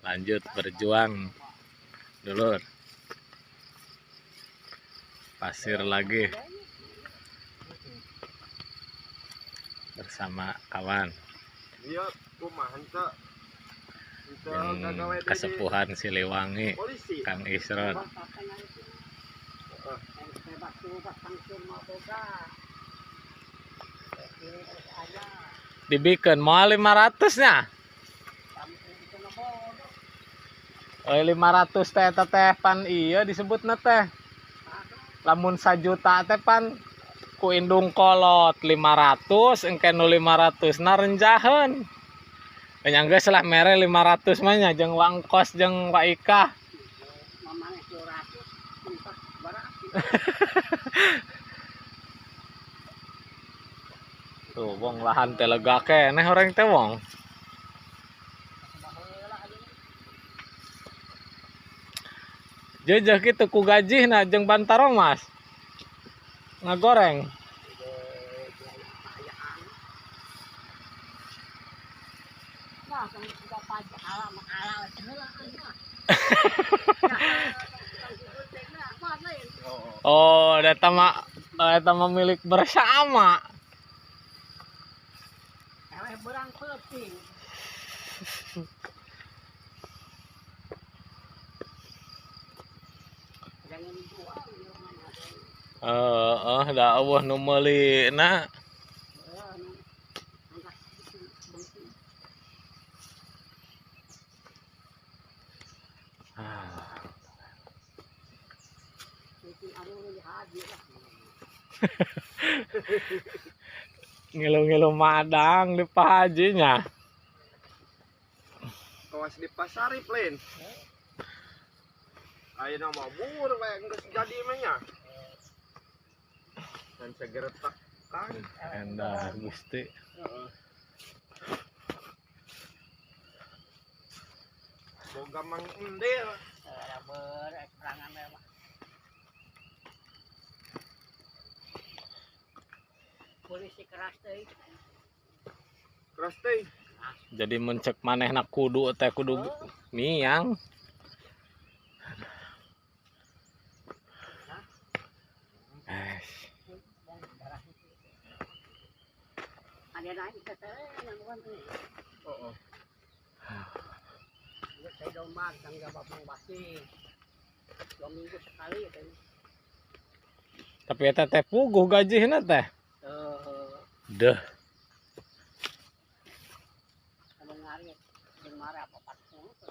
Lanjut berjuang, dulur. Pasir lagi bersama kawan yang kesepuhan Siliwangi, Kang Isron. Dibikin mau 500-nya. Oh, 500 teh pan iya disebut teh. Lamun 1 juta teh pan ku indung kolot 500 engke nu 500 na renjaheun. Nya geus lah mere 500 mah nya jeung uang kos jeung Pak Ika. Tuh wong lahan teh lega keneh horeng teh wong. Jejeh kitu ku gajihna jeung Bantaro Mas. Ngagoreng. Oh, eta mah milik bersama. Da eueuh nu meulina. Ngilu-ngilu madang di Pak Hajinya. Kawas di pasari plain. Ayeuna mah bur we geus jadi mah nya. Dan segeretak kan. Endah Gusti. Boga mang endil. Bereperangan mah. Polisi keras teh. Keras teh. Jadi mencek manehna kudu teh kudu miang. Ada naik ke yang bukan tuh. Heeh. Saya domba tangga babang basi. 2 minggu sekali ya teh. Tapi eta teh puguh gajihna teh. Deuh. Anu ngari, jeung mare apa 40.